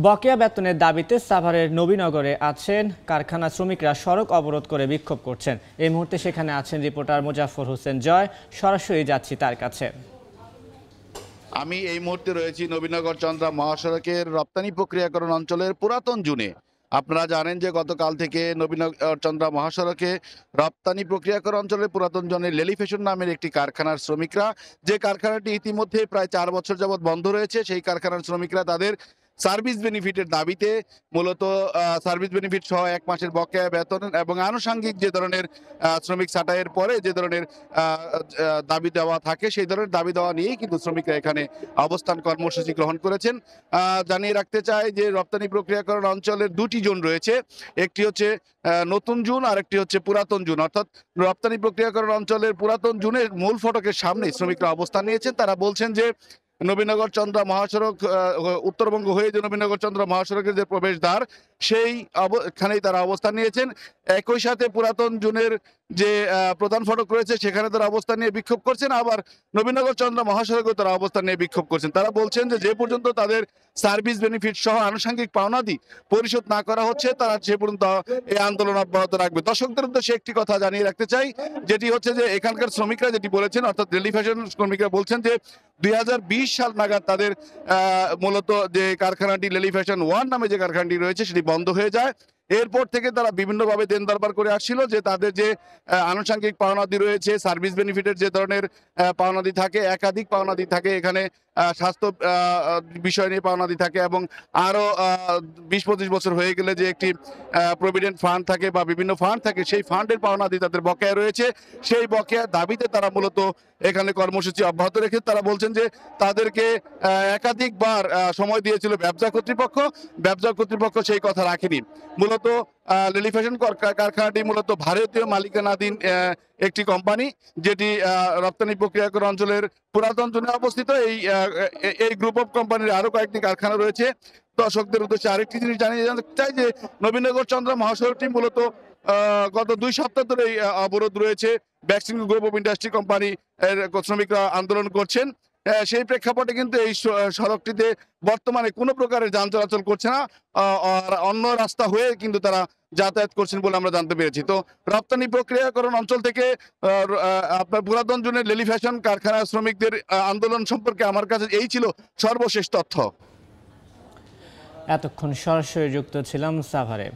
বকেয়া বেতনের দাবিতে সাভারের নবীনগরে আছেন কারখানা শ্রমিকরা সড়ক অবরোধ করে বিক্ষোভ করছেন। এই মুহূর্তে সেখানে আছেন রিপোর্টার মুজাফফর হোসেন জয়। সরাসরি যাচ্ছি তার কাছে। আমি এই মুহূর্তে রয়েছি নবীনগর চন্দ্রা মহাসড়কের রপ্তানি প্রক্রিয়াকরণ অঞ্চলের পুরাতন জুনে। আপনারা জানেন যে গতকাল থেকে নবীনগর চন্দ্রা মহাসড়কে রপ্তানি প্রক্রিয়াকরণ অঞ্চলের পুরাতন জনের লেলি ফ্যাশন নামের একটি কারখানার শ্রমিকরা, যে কারখানাটি ইতিমধ্যে প্রায় 4 বছর যাবৎ বন্ধ রয়েছে, সেই কারখানার শ্রমিকরা তাদের সার্ভিস বেনিফিটের দাবিতে মূলত সার্ভিস বেনিফিট সহ 1 মাসের বকেয়া বেতন এবং আনুষঙ্গিক যে ধরনের শ্রমিক ছাঁটাইয়ের পরে যে ধরনের দাবি দেওয়া থাকে, সেই ধরনের দাবি দেওয়া নিয়েই কিন্তু শ্রমিকরা এখানে অবস্থান কর্মসূচি গ্রহণ করেছেন। জানিয়ে রাখতে চাই যে রপ্তানি প্রক্রিয়াকরণ অঞ্চলের 2টি জোন রয়েছে। একটি হচ্ছে নতুন জোন আর একটি হচ্ছে পুরাতন জোন। অর্থাৎ রপ্তানি প্রক্রিয়াকরণ অঞ্চলের পুরাতন জোনের মূল ফটকের সামনে শ্রমিকরা অবস্থান নিয়েছেন। তারা বলছেন যে নবীনগর চন্দ্রা মহাসড়ক উত্তরবঙ্গ হয়ে যে নবীনগর চন্দ্রা মহাসড়কের যে প্রবেশদ্বার, সেইখানেই তারা অবস্থান নিয়েছেন। একই সাথে পুরাতন জোনের যে প্রধান ফটক রয়েছে সেখানে তারা অবস্থান নিয়ে বিক্ষোভ করছেন, আবার নবীনগর চন্দ্রা মহাসড়কেও তারা অবস্থান নিয়ে বিক্ষোভ করছেন। তারা বলছেন যে পর্যন্ত তাদের সার্ভিস বেনিফিট সহ আনুষঙ্গিক পাওনাদি পরিশোধ না করা হচ্ছে, তারা সে পর্যন্ত এই আন্দোলন অব্যাহত রাখবে। দর্শকদের উদ্দেশ্যে একটি কথা জানিয়ে রাখতে চাই, যেটি হচ্ছে যে এখানকার শ্রমিকরা যেটি বলেছেন, অর্থাৎ রেলি ফ্যাশন শ্রমিকরা বলছেন যে 2020 সাল নাগাদ তাদের মূলত যে কারখানাটি লেলি ফ্যাশন 1 নামে যে কারখানাটি রয়েছে সেটি বন্ধ হয়ে যায়। এরপর থেকে তারা বিভিন্নভাবে দেন দরবার করে আসছিল যে তাদের যে আনুষঙ্গিক পাওনাদি রয়েছে, সার্ভিস বেনিফিটের যে ধরনের পাওনাদি থাকে, একাধিক পাওনাদি থাকে, এখানে স্বাস্থ্য বিষয় নিয়ে পাওনাদি থাকে এবং আরও 20-25 বছর হয়ে গেলে যে একটি প্রভিডেন্ট ফান্ড থাকে বা বিভিন্ন ফান্ড থাকে, সেই ফান্ডের পাওনাদি তাদের বকেয়া রয়েছে। সেই বকেয়া দাবিতে তারা মূলত এখানে কর্মসূচি অব্যাহত রেখে তারা বলছেন যে তাদেরকে একাধিকবার সময় দিয়েছিল ব্যবসা কর্তৃপক্ষ সেই কথা রাখেনি। মূলত লেলি ফ্যাশন কারখানাটি মূলত ভারতীয় মালিকানাধীন একটি কোম্পানি, যেটি রপ্তানি প্রক্রিয়াকরণ অঞ্চলের পুরাতন জোনে অবস্থিত। এই গ্রুপ অফ কোম্পানির আরো কয়েকটি কারখানা রয়েছে। দর্শকদের উদ্দেশ্যে আরেকটি জিনিস জানিয়ে জানতে চাই যে নবীনগর চন্দ্রা মহাসড়কটি মূলত গত 2 সপ্তাহ ধরে অবরোধ রয়েছে। Vaccine group of industry company এর শ্রমিকরা আন্দোলন করছেন। সেই প্রেক্ষাপটে কিন্তু এই সড়কটিতে বর্তমানে কোনো প্রকারের যান চলাচল করছে না, আর অন্য রাস্তা হয়ে কিন্তু তারা যাতায়াত করছেন বলে আমরা জানতে পেরেছি। তো রপ্তানি প্রক্রিয়াকরণ অঞ্চল থেকে আপনার পুরাতন জোনের লেলি ফ্যাশন কারখানা শ্রমিকদের আন্দোলন সম্পর্কে আমার কাছে এই ছিল সর্বশেষ তথ্য। এতক্ষণ সরাসরি যুক্ত ছিলাম সাভারে।